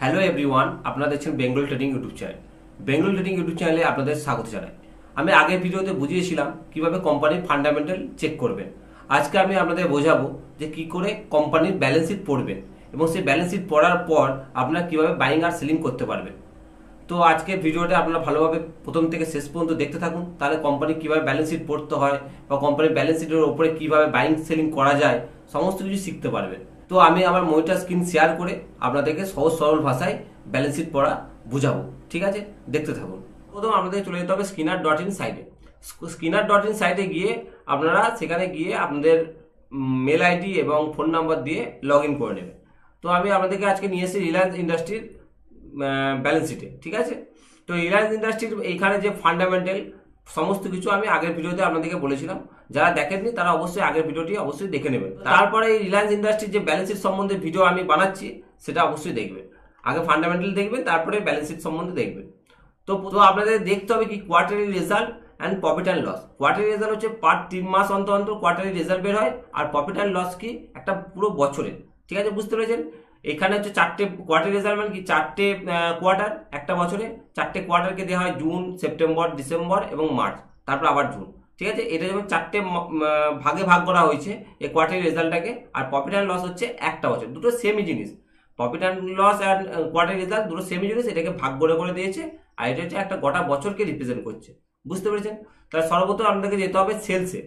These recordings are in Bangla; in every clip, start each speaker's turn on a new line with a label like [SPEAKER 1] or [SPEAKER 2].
[SPEAKER 1] হ্যালো এভরিওয়ান, আপনারা দেখছেন Bengal trading YouTube channel. Bengal trading YouTube চ্যানেলে আপনাদের স্বাগত জানাই। আমি আগের ভিডিওতে বুঝিয়েছিলাম কিভাবে কোম্পানির ফান্ডামেন্টাল চেক করবেন। আজকে আমি আপনাদের বোঝাবো যে কি করে কোম্পানির ব্যালেন্স শিট পড়বেন এবং সেই ব্যালেন্স শিট পড়ার পর আপনারা কিভাবে বাইং আর সেলিং করতে পারবেন। তো আজকের ভিডিওটা আপনারা ভালোভাবে প্রথম থেকে শেষ পর্যন্ত দেখতে থাকুন, তাহলে কোম্পানি কিভাবে ব্যালেন্স শিট পড়তে হয় বা কোম্পানির ব্যালেন্স শিটের উপরে কিভাবে বাইং সেলিং করা যায় সমস্ত কিছু শিখতে পারবেন। তো আমি আমার মনিটর স্ক্রিন শেয়ার করে আপনাদেরকে সহজ সরল ভাষায় ব্যালেন্স শিট পড়া বুঝাবো। ঠিক আছে, দেখতে থাকুন। প্রথম আমাদের চলে যেতে হবে skinner.in সাইটে। skinner.in সাইটে গিয়ে আপনারা সেখানে গিয়ে আপনাদের মেল আইডি এবং ফোন নাম্বার দিয়ে লগ ইন করে নেবেন। তো আমি আপনাদেরকে আজকে নিয়ে এসেছি রিলায়েন্স ইন্ডাস্ট্রির ব্যালেন্স শিটে। ঠিক আছে, তো রিলায়েন্স ইন্ডাস্ট্রির এইখানে যে ফান্ডামেন্টাল সমস্ত কিছু আমি আগের ভিডিওতে আপনাদেরকে বলেছিলাম, যারা দেখেননি তারা অবশ্যই আগের ভিডিওটি অবশ্যই দেখে নেবেন। তারপরে এই রিলায়েন্স ইন্ডাস্ট্রির যে ব্যালেন্স শিট সম্বন্ধে ভিডিও আমি বানাচ্ছি সেটা অবশ্যই দেখবেন। আগে ফান্ডামেন্টাল দেখবেন, তারপরে ব্যালেন্স শিট সম্বন্ধে দেখবেন। তো আপনাদের দেখতে হবে কি quarterly result and profit and loss. Quarterly result হচ্ছে পার 3 মাস অন্তর অন্তর কোয়ার্টারলি রেজাল্ট বের হয়, আর প্রফিট অ্যান্ড লস কি একটা পুরো বছরের। ঠিক আছে, বুঝতে পেরেছেন? এখানে হচ্ছে 4টে কোয়ার্টার রেজাল্ট, মানে কি 4টে কোয়ার্টার একটা বছরে। 4টে কোয়ার্টারকে দেওয়া হয় জুন, সেপ্টেম্বর, ডিসেম্বর এবং মার্চ, তারপর আবার জুন। ঠিক আছে, এটা যেমন 4টে ভাগে ভাগ করা হয়েছে এই কোয়ার্টারলি রেজাল্টটাকে। আর প্রফিট অ্যান্ড লস হচ্ছে একটা বছর, দুটো সেমই জিনিস। Profit and loss and quarterly result দুটো সেমই জিনিস, এটাকে ভাগ করে দিয়েছে। আর এটা হচ্ছে একটা গোটা বছরকে রিপ্রেজেন্ট করছে। বুঝতে পেরেছেন? তাহলে সর্বপ্রথম আপনাদেরকে যেতে হবে সেলসে।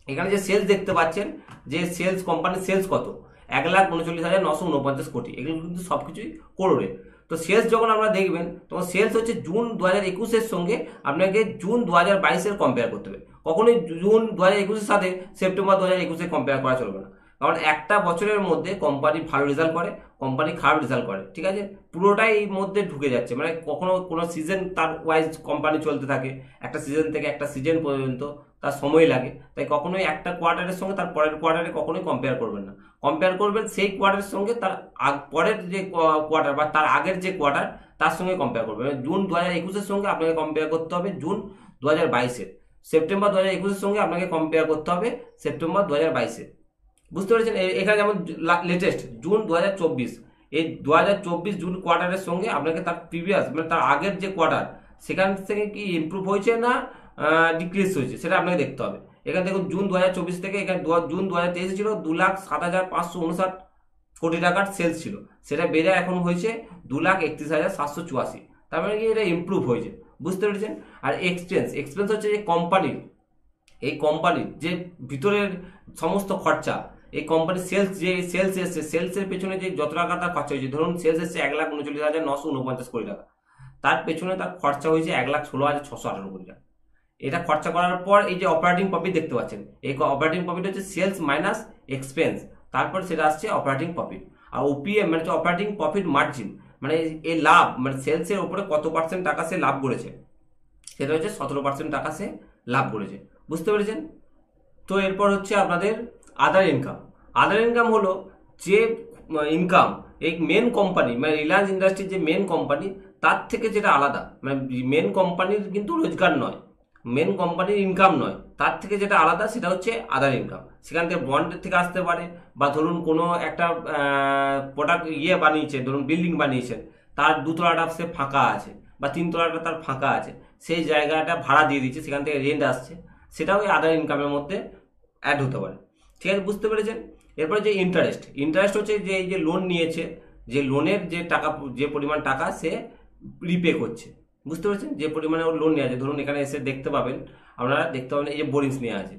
[SPEAKER 1] এখানে যে সেলস দেখতে পাচ্ছেন, যে সেলস কোম্পানির সেলস কত, 1,39,949 কোটি। এগুলো কিন্তু সবকিছুই করোড়ে। তো সেলস যখন আমরা দেখবেন তখন সেলস হচ্ছে জুন 2021-এর সঙ্গে আপনাকে জুন 2022-এর কম্পেয়ার করতে হবে। কখনোই জুন 2021-এর সাথে সেপ্টেম্বর 2021-এ কম্পেয়ার করা চলবে না, কারণ একটা বছরের মধ্যে কোম্পানি ভালো রেজাল্ট করে, কোম্পানি খারাপ রেজাল্ট করে। ঠিক আছে, পুরোটাই এই মধ্যে ঢুকে যাচ্ছে। মানে কখনো কোনো সিজন তার ওয়াইজ কোম্পানি চলতে থাকে, একটা সিজন থেকে একটা সিজন পর্যন্ত তার সময় লাগে। তাই কখনোই একটা কোয়ার্টারের সঙ্গে তার পরের কোয়ার্টারে কখনোই কম্পেয়ার করবেন না। কম্পেয়ার করবেন সেই কোয়ার্টারের সঙ্গে তার পরের যে কোয়ার্টার বা তার আগের যে কোয়ার্টার তার সঙ্গে কম্পেয়ার করবেন। জুন 2021-এর সঙ্গে আপনাকে কম্পেয়ার করতে হবে জুন 2022-এর। সেপ্টেম্বর 2021-এর সঙ্গে আপনাকে কম্পেয়ার করতে হবে সেপ্টেম্বর 2022-এর। বুঝতে পেরেছেন? এখানে যেমন লেটেস্ট জুন 2024, এই 2024 জুন কোয়ার্টারের সঙ্গে আপনাকে তার প্রিভিয়াস মানে তার আগের যে কোয়ার্টার সেখান থেকে কি ইমপ্রুভ হয়েছে না ডিক্রিজ হয়েছে সেটা আপনাকে দেখতে হবে। এখানে দেখুন জুন 2024 থেকে এখানে জুন 2023 ছিল 2,07,559 কোটি টাকার সেলস ছিল, সেটা বেড়ে এখন হয়েছে 2,31,784। তার মানে কি এটা ইমপ্রুভ হয়েছে। বুঝতে পেরেছেন? আর এক্সপেন্স হচ্ছে যে কোম্পানির, এই কোম্পানির যে ভিতরের সমস্ত খরচা, এই কোম্পানির সেলস যে সেলস এসছে সেলসের পেছনে যে যত টাকা তার খরচা হয়েছে, ধরুন সেলস এসছে 1,39,949 কোটি টাকা, তার পেছনে তার খরচা হয়েছে 1,16,618 কোটি টাকা। এটা খরচা করার পর এই যে অপারেটিং প্রফিট দেখতে পাচ্ছেন, এই অপারেটিং প্রফিট হচ্ছে সেলস মাইনাস এক্সপেন্স, তারপর সেটা আসছে অপারেটিং প্রফিট। আর ওপিএম মানে হচ্ছে অপারেটিং প্রফিট মার্জিন, মানে এই লাভ মানে সেলসের উপরে কত পার্সেন্ট টাকা সে লাভ করেছে, সেটা হচ্ছে 17% টাকা সে লাভ করেছে। বুঝতে পেরেছেন? তো এরপর হচ্ছে আপনাদের আদার ইনকাম। আদার ইনকাম হলো যে ইনকাম এই মেন কোম্পানি মানে রিলায়েন্স ইন্ডাস্ট্রির যে মেন কোম্পানি তার থেকে যেটা আলাদা, মানে মেন কোম্পানির কিন্তু রোজগার নয়, মেন কোম্পানির ইনকাম নয়, তার থেকে যেটা আলাদা সেটা হচ্ছে আদার ইনকাম। সেখান থেকে বন্ডের থেকে আসতে পারে, বা ধরুন কোনো একটা প্রোডাক্ট বানিয়েছে, ধরুন বিল্ডিং বানিয়েছেন, তার 2তলাটা সে ফাঁকা আছে বা 3তলাটা তার ফাঁকা আছে, সেই জায়গাটা ভাড়া দিয়ে দিচ্ছে, সেখান থেকে রেন্ট আসছে, সেটাও এই আদার ইনকামের মধ্যে অ্যাড হতে পারে। ঠিক আছে, বুঝতে পেরেছেন? এরপরে যে ইন্টারেস্ট হচ্ছে যে এই যে লোন নিয়েছে, যে লোনের যে টাকা, যে পরিমাণ টাকা সে রিপে করছে। বুঝতে পেরেছেন? যে পরিমাণে ওর লোন নেওয়া আছে, ধরুন এখানে এসে দেখতে পাবেন, আপনারা দেখতে পাবেন এই যে বোরিংস নেওয়া আছে,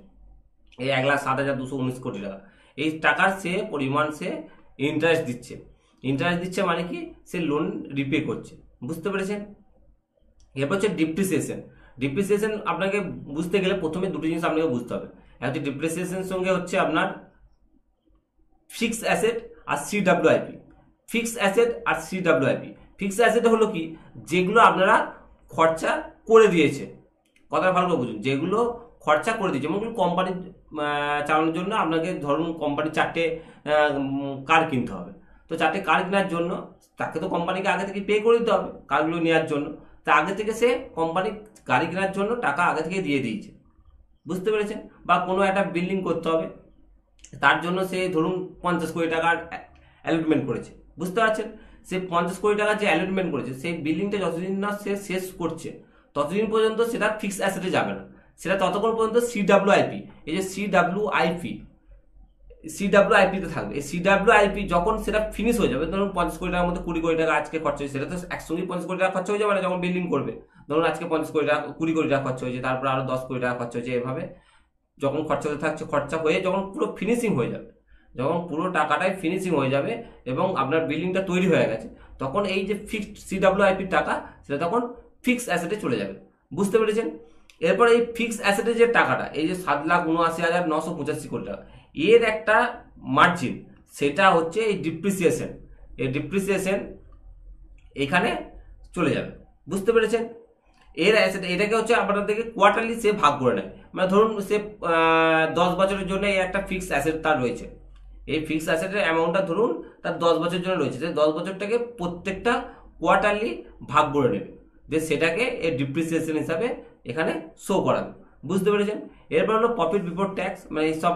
[SPEAKER 1] এই 1,07,219 কোটি টাকা, এই টাকার সে পরিমাণ সে ইন্টারেস্ট দিচ্ছে মানে কি সে লোন রিপে করছে। বুঝতে পেরেছেন? এরপর হচ্ছে ডিপ্রিসিয়েশন আপনাকে বুঝতে গেলে প্রথমে দুটো জিনিস আপনাকে বুঝতে হবে। একটা ডিপ্রিসিয়েশন সঙ্গে হচ্ছে আপনার ফিক্সড অ্যাসেট আর সিডব্লিউআইপি। ফিক্সড অ্যাসেট হলো কি, যেগুলো আপনারা খরচা করে দিয়েছে, কথা ভালো করে বুঝুন, যেগুলো খরচা করে দিয়েছে, যেমন কোম্পানি চালানোর জন্য আপনাকে ধরুন কোম্পানি 4টে কার কিনতে হবে, তো 4টে কার কেনার জন্য তাকে তো কোম্পানিকে আগে থেকে পে করে দিতে হবে কারগুলো নেওয়ার জন্য, তা আগে থেকে সে কোম্পানি গাড়ি কেনার জন্য টাকা আগে থেকে দিয়ে দিয়েছে। বুঝতে পেরেছেন? বা কোনো একটা বিল্ডিং করতে হবে, তার জন্য সে ধরুন 50 কোটি টাকার অ্যালটমেন্ট করেছে। বুঝতে পারছেন? সে 50 কোটি টাকা যে অ্যালটমেন্ট করেছে সেই বিল্ডিংটা যতদিন না সে শেষ করছে ততদিন পর্যন্ত সেটা ফিক্সড অ্যাসেটে যাবে না, সেটা ততক্ষণ পর্যন্ত সিডাব্লিউআইপি, এই যে সিডাব্লিউআইপিতে থাকবে। এই সিডাব্লিউআইপি যখন সেটা ফিনিশ হয়ে যাবে, ধরুন 50 কোটি টাকার মধ্যে 20 কোটি টাকা আজকে খরচ হয়েছে, সেটা তো একসঙ্গে 50 কোটি টাকা খরচ হয়ে যাবে না যখন বিল্ডিং করবে। ধরুন আজকে 50 কোটি টাকা 20 কোটি টাকা খরচ হয়েছে, তারপর আরো 10 কোটি টাকা খরচ হয়েছে, এভাবে যখন খরচা হতে থাকছে, খরচা হয়ে যখন পুরো ফিনিশিং হয়ে যাবে, যখন পুরো টাকাটাই ফিনিশিং হয়ে যাবে এবং আপনার বিল্ডিংটা তৈরি হয়ে গেছে, তখন এই যে ফিক্সড সিডাব্লিউআইপির টাকা সেটা তখন ফিক্সড অ্যাসেটে চলে যাবে। বুঝতে পেরেছেন? এরপর এই ফিক্সড অ্যাসেটের যে টাকাটা, এই যে 7,79,985 কোটি টাকা, এর একটা মার্জিন, সেটা হচ্ছে এই ডিপ্রিসিয়েশন। এই ডিপ্রিসিয়েশন এখানে চলে যাবে। বুঝতে পেরেছেন? এর অ্যাসেট এটাকে হচ্ছে আপনাদেরকে কোয়ার্টারলি সে ভাগ করে নেয়। মানে ধরুন সে 10 বছরের জন্য এই একটা ফিক্সড অ্যাসেট তার রয়েছে, এই ফিক্সড অ্যাসেটের অ্যামাউন্টটা ধরুন তার 10 বছরের জন্য রয়েছে, সে 10 বছরটাকে প্রত্যেকটা কোয়ার্টারলি ভাগ করে নেবে, যে সেটাকে এই ডিপ্রিসিয়েশন হিসাবে এখানে শো করাবে। বুঝতে পেরেছেন? এরপর হলো প্রফিট বিফোর ট্যাক্স, মানে এইসব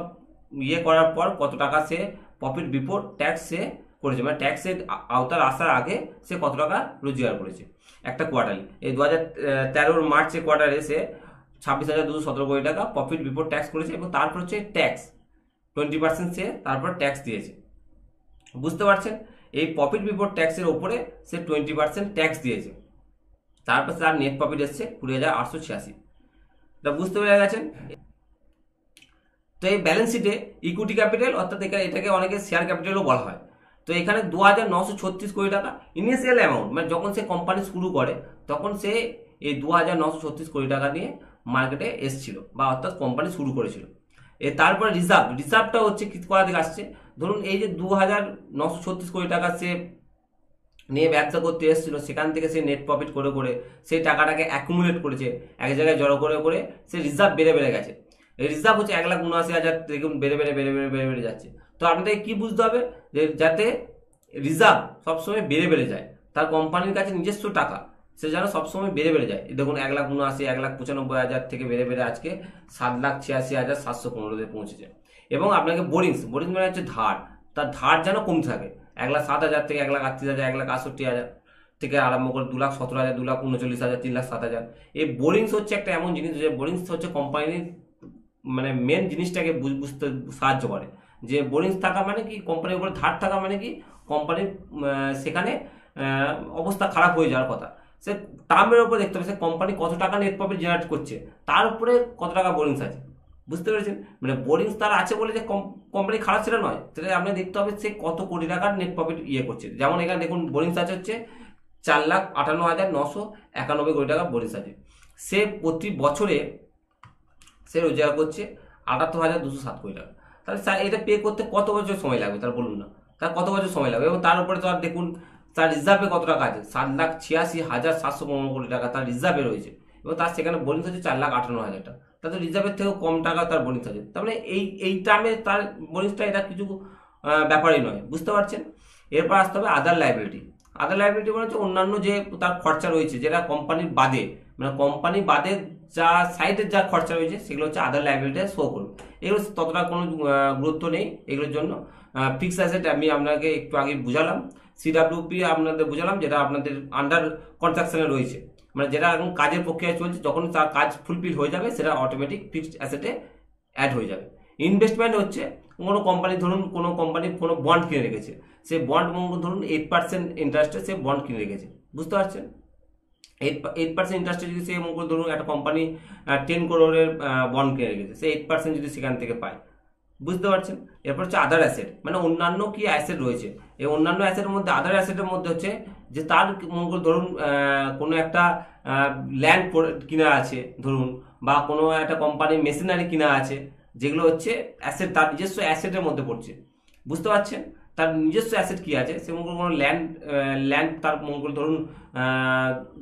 [SPEAKER 1] করার পর কত টাকা সে প্রফিট বিফোর ট্যাক্স সে করেছে, মানে ট্যাক্সের আওতার আসার আগে সে কত টাকা রোজগার করেছে একটা কোয়ার্টারলি। এই 2013 মার্চে কোয়ার্টারে সে 26,217 কোটি টাকা প্রফিট বিফোর ট্যাক্স করেছে, এবং তারপর হচ্ছে ট্যাক্স 20% সে তারপর ট্যাক্স দিয়েছে। বুঝতে পারছেন? এই প্রফিট বিফোর ট্যাক্সের ওপরে সে 20% ট্যাক্স দিয়েছে, তারপর তার নেট প্রফিট এসছে 20,886। এটা বুঝতে পেরে গেছেন? তো এই ব্যালেন্স শিটে ইকুইটি ক্যাপিটাল, অর্থাৎ এটাকে অনেকে শেয়ার ক্যাপিটালও বলা হয়। তো এখানে 2,936 কোটি টাকা ইনিশিয়াল অ্যামাউন্ট, মানে যখন সে কোম্পানি শুরু করে তখন সে এই 2,936 কোটি টাকা নিয়ে মার্কেটে এসছিল, বা অর্থাৎ কোম্পানি শুরু করেছিল। তারপরে রিজার্ভটা হচ্ছে কি করা দিকে আসছে, ধরুন এই যে 2,936 কোটি টাকা সে নিয়ে ব্যবসা করতে এসেছিল, সেখান থেকে সে নেট প্রফিট করে করে সেই টাকাটাকে অ্যাকুমুলেট করেছে, এক জায়গায় জড়ো করে করে সে রিজার্ভ বেড়ে গেছে। এই রিজার্ভ হচ্ছে 1,79,000 থেকে বেড়ে যাচ্ছে। তো আপনাদের কি বুঝতে হবে, যে যাতে রিজার্ভ সবসময় বেড়ে যায়, তার কোম্পানির কাছে নিজস্ব টাকা সে যেন সবসময় বেড়ে যায়। দেখুন 1,79,000, 1,95,000 থেকে বেড়ে আজকে 7,86,715 পৌঁছেছে। এবং আপনাকে বোরিংস মানে হচ্ছে ধার, তার ধার যেন কম থাকে, 1,07,000 থেকে 1,38,000, 1,68,000 থেকে আরম্ভ করে 2,17,000, 2,39,000, 3,07,000। এই বোরিংস হচ্ছে একটা এমন জিনিস, যে বোরিংস হচ্ছে কোম্পানির মানে মেন জিনিসটাকে বুঝতে সাহায্য করে, যে বোরিংস থাকা মানে কি, কোম্পানির উপরে ধার থাকা মানে কি, কোম্পানির সেখানে অবস্থা খারাপ হয়ে যাওয়ার কথা। সে টার্মের উপরে দেখতে হবে সে কোম্পানি কত টাকা নেট প্রফিট জেনারেট করছে, তার উপরে কত টাকা বোরিংস আছে। বুঝতে পেরেছেন? মানে বোরিংস তার আছে বলে যে কোম্পানি খারাপ সেটা নয়, সেটা আপনি দেখতে হবে সে কত কোটি টাকার নেট প্রফিট করছে। যেমন এখানে দেখুন বোরিংস আছে হচ্ছে 4,58,991 কোটি টাকা বোরিংস আছে। সে প্রতি বছরে সে রোজগার করছে 78,207 কোটি টাকা। তাহলে এটা পে করতে কত বছর সময় লাগবে তার বলুন না, তার কত বছর সময় লাগবে? এবং তার উপরে তো আর দেখুন তার রিজার্ভে কত টাকা আছে, 7,86,715 কোটি টাকা তার রিজার্ভে রয়েছে, এবং তার সেখানে বোনিস হচ্ছে 4,58,000 টাকা। তার তো রিজার্ভের থেকেও কম টাকা তার বোনিস আছে। তার মানে এই টার্মে তার বোনিসটা এটা কিছু ব্যাপারই নয়। বুঝতে পারছেন? এরপর আসতে হবে আদার লাইবিলিটি। আদার লাইবিলিটি মানে হচ্ছে অন্যান্য যে তার খরচা রয়েছে, যেটা কোম্পানির বাদে, মানে কোম্পানি বাদে যা সাইডের যা খরচা রয়েছে, সেগুলো হচ্ছে আদার লাইবিলিটি শো করবে। এগুলো ততটা কোনো গুরুত্ব নেই এগুলোর জন্য। ফিক্সড অ্যাসেট আমি আপনাকে একটু আগে বুঝালাম, সিডাব্লিউপি আপনাদের বুঝালাম, যেটা আপনাদের আন্ডার কনস্ট্রাকশনে রয়েছে, মানে যেটা এখন কাজের প্রক্রিয়া চলছে, যখন তার কাজ ফুলফিল হয়ে যাবে সেটা অটোমেটিক ফিক্সড অ্যাসেটে অ্যাড হয়ে যাবে। ইনভেস্টমেন্ট হচ্ছে কোনো কোম্পানি, ধরুন কোনো কোম্পানি কোনো বন্ড কিনে রেখেছে, সেই বন্ড ধরুন 8% ইন্টারেস্টে সে বন্ড কিনে রেখেছে। বুঝতে পারছেন? 8% ইন্টারেস্টে যদি সে ধরুন একটা কোম্পানি 10 করোড়ের বন্ড কিনে রেখেছে, সে 8% যদি সেখান থেকে পায়। বুঝতে পারছেন? এরপর হচ্ছে আদার অ্যাসেট, মানে অন্যান্য কি অ্যাসেট রয়েছে। এই অন্যান্য অ্যাসেটের মধ্যে, আদার অ্যাসেটের মধ্যে হচ্ছে যে তার ধরুন কোনো একটা ল্যান্ড কিনা আছে ধরুন, বা কোনো একটা কোম্পানি মেশিনারি কিনা আছে, যেগুলো হচ্ছে অ্যাসেট, তার নিজস্ব অ্যাসেটের মধ্যে পড়ছে। বুঝতে পারছেন? তার নিজস্ব অ্যাসেট কি আছে, সে কোনো ল্যান্ড তার ধরুন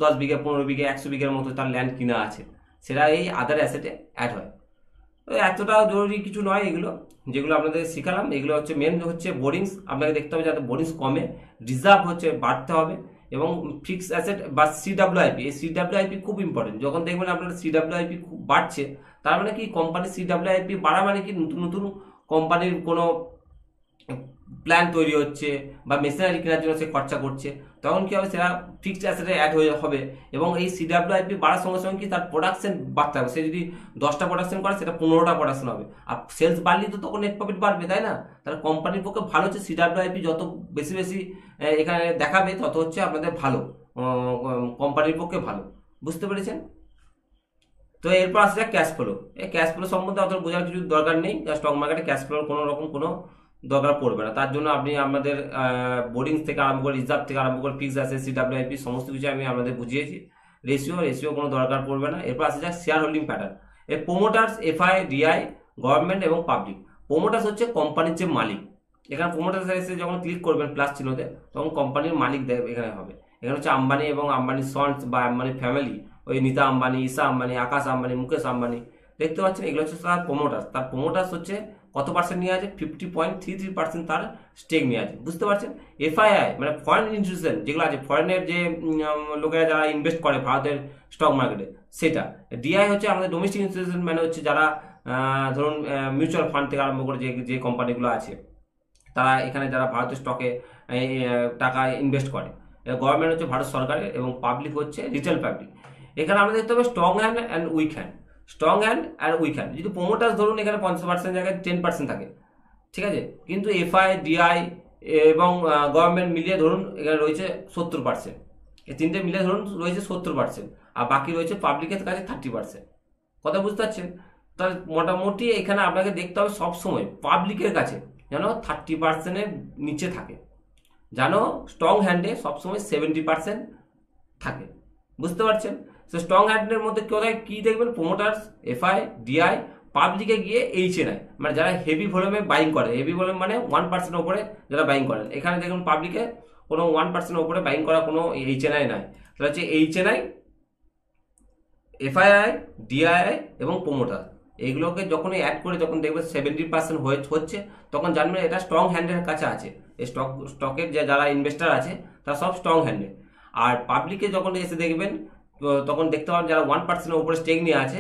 [SPEAKER 1] 10 বিঘা, 15 বিঘা, 100 বিঘার মতো তার ল্যান্ড কিনা আছে, সেটা এই আদার অ্যাসেটে অ্যাড হয়। এতটা জরুরি কিছু নয় এগুলো, যেগুলো আপনাদের শিখালাম। এগুলো হচ্ছে মেন হচ্ছে বোরিংস, আপনাকে দেখতে হবে যাতে বোরিংস কমে, রিজার্ভ হচ্ছে বাড়তে হবে, এবং ফিক্সড অ্যাসেট বা সিডাব্লিউআইপি, এই সিডাব্লিউআইপি খুব ইম্পর্টেন্ট। যখন দেখবেন আপনার সিডাব্লিউআইপি খুব বাড়ছে, তার মানে কি কোম্পানির সিডাব্লিউআইপি বাড়া মানে কি নতুন নতুন কোম্পানির কোনো প্ল্যান তৈরি হচ্ছে বা মেশিনারি কেনার জন্য সে খরচা করছে, তখন কি হবে, সেটা ফিক্সড অ্যাসেটে অ্যাড হয়ে হবে এবং এই সিডাব্লিউআইপি বাড়ার সঙ্গে সঙ্গে কি তার প্রোডাকশন বাড়তে হবে। সে যদি 10টা প্রোডাকশন করে সেটা 15টা প্রোডাকশন হবে, আর সেলস বাড়লেই তো তখন নেট প্রফিট বাড়বে, তাই না? তাহলে কোম্পানির পক্ষে ভালো হচ্ছে সিডাব্লিউআইপি যত বেশি বেশি এখানে দেখাবে তত হচ্ছে আপনাদের ভালো, কোম্পানির পক্ষে ভালো। বুঝতে পেরেছেন? তো এরপর আসছে ক্যাশ ফ্লো। এই ক্যাশ ফ্লো সম্বন্ধে অত বোঝার কিছু দরকার নেই, স্টক মার্কেটে ক্যাশ ফ্লোর কোনো রকম কোনো দরকার পড়বে না। তার জন্য আপনি আমাদের বোর্ডিংস থেকে আরম্ভ করে, রিজার্ভ থেকে আরম্ভ করে, ফিক্স আছে, সিডাব্লিউআইপি সমস্ত কিছু আমি আপনাদের বুঝিয়েছি। রেশিও কোনো দরকার পড়বে না। এরপর আসে যাক শেয়ার হোল্ডিং প্যাটার্ন। এই প্রোমোটার্স, এফআই, ডিআই, গভর্নমেন্ট এবং পাবলিক। প্রোমোটার্স হচ্ছে কোম্পানির যে মালিক। এখানে প্রোমোটার্স এসে যখন ক্লিক করবেন প্লাস চিহ্নতে, তখন কোম্পানির মালিক এখানে হবে। এখানে হচ্ছে আম্বানি এবং আম্বানি সন্স বা আম্বানি ফ্যামিলি, ওই নীতা আম্বানি, ঈশা আম্বানি, আকাশ আম্বানি, মুকেশ আম্বানি, দেখতে পাচ্ছেন এগুলো হচ্ছে তার প্রোমোটার্স। তার প্রোমোটার্স হচ্ছে কত পার্সেন্ট নিয়ে আছে? 50.33% তার স্টেক নিয়ে আছে। বুঝতে পারছেন? এফআইআই মানে ফরেন ইনস্টিটিউশন যেগুলো আছে, ফরেনের যে লোকেরা যারা ইনভেস্ট করে ভারতের স্টক মার্কেটে, সেটা। ডিআই হচ্ছে আমাদের ডোমেস্টিক ইনস্টিটিউশন, মানে হচ্ছে যারা ধরুন মিউচুয়াল ফান্ড থেকে আরম্ভ করে যে কোম্পানিগুলো আছে, তারা এখানে যারা ভারতের স্টকে টাকা ইনভেস্ট করে। গভর্নমেন্ট হচ্ছে ভারত সরকারের এবং পাবলিক হচ্ছে রিটেল পাবলিক। এখানে আমাদের দেখতে হবে strong hand and weak hand. Strong hand আর উইক হ্যান্ড, যদি প্রোমোটার্স ধরুন এখানে 50% জায়গায় 10% থাকে, ঠিক আছে, কিন্তু এফআই, ডিআই এবং গভর্নমেন্ট মিলিয়ে ধরুন এখানে রয়েছে 70%। এই তিনটে মিলিয়ে ধরুন রয়েছে 70%, আর বাকি রয়েছে পাবলিকের কাছে 30%। কথা বুঝতে পারছেন? তাহলে মোটামুটি এখানে আপনাকে দেখতে হবে সবসময় পাবলিকের কাছে যেন 30%-এর নিচে থাকে, যেন স্ট্রং হ্যান্ডে সবসময় 70% থাকে। বুঝতে পারছেন? সো স্ট্রং হ্যান্ডের মধ্যে কোথায় কি দেখবেন? প্রোমোটার্স, এফআই, ডিআই, পাবলিকে গিয়ে এইচএনআই, মানে যারা হেভি ভলিউমে বাইং করে। হেভি ভলিউম মানে 1% ওপরে যারা বাইং করেন। এখানে দেখুন পাবলিকে কোনো 1% ওপরে বাইং করা কোনো এইচএনআই নাই। তাহলে হচ্ছে এইচএনআই, এফআইআই, ডিআইআই এবং প্রোমোটার, এইগুলোকে যখন অ্যাড করে যখন দেখবেন 70% হচ্ছে, তখন জানবেন এটা স্ট্রং হ্যান্ডের কাছে আছে। এই স্টকের যারা ইনভেস্টার আছে তারা সব স্ট্রং হ্যান্ডে। আর পাবলিকে যখন এসে দেখবেন তখন দেখতে পাবেন যারা 1%-এর উপরে স্টেক নিয়ে আছে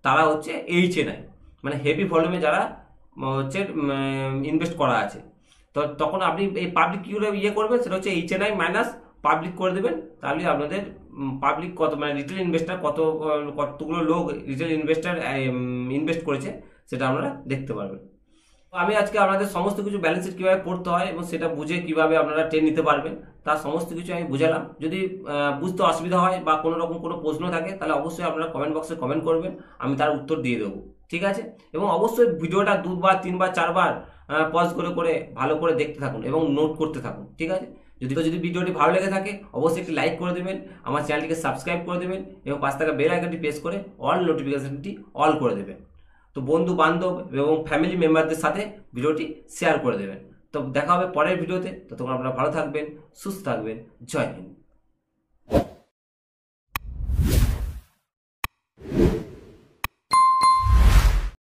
[SPEAKER 1] তারা হচ্ছে এইচএনআই, মানে হেভি ভলিউমে যারা হচ্ছে ইনভেস্ট করা আছে। তো তখন আপনি এই পাবলিক কিউরে করবেন, সেটা হচ্ছে এইচএনআই মাইনাস পাবলিক করে দেবেন। তাহলে আপনাদের পাবলিক কত, মানে রিটেল ইনভেস্টার কতগুলো লোক রিটেল ইনভেস্টার ইনভেস্ট করেছে সেটা আপনারা দেখতে পারবেন। আমি আজকে আপনাদের সমস্ত কিছু ব্যালেন্স শিট কীভাবে পড়তে হয় এবং সেটা বুঝে কিভাবে আপনারা ট্রেন নিতে পারবেন তার সমস্ত কিছু আমি বুঝালাম। যদি বুঝতে অসুবিধা হয় বা কোনো রকম কোনো প্রশ্ন থাকে তাহলে অবশ্যই আপনারা কমেন্ট বক্সে কমেন্ট করবেন, আমি তার উত্তর দিয়ে দেবো। ঠিক আছে? এবং অবশ্যই ভিডিওটা 2বার 3বার 4বার পজ করে করে ভালো করে দেখতে থাকুন এবং নোট করতে থাকুন। ঠিক আছে? যদি ভিডিওটি ভালো লেগে থাকে অবশ্যই একটি লাইক করে দেবেন, আমার চ্যানেলটিকে সাবস্ক্রাইব করে দেবেন এবং পাশে থাকা বেল আইকনটি প্রেস করে অল নোটিফিকেশনটি অল করে দেবেন। তো বন্ধু বান্ধব এবং ফ্যামিলি মেম্বারদের সাথে ভিডিওটি শেয়ার করে দেবেন। তো দেখা হবে পরের ভিডিওতে। ততক্ষণ আপনারা ভালো থাকবেন, সুস্থ থাকবেন। জয় হিন্দ।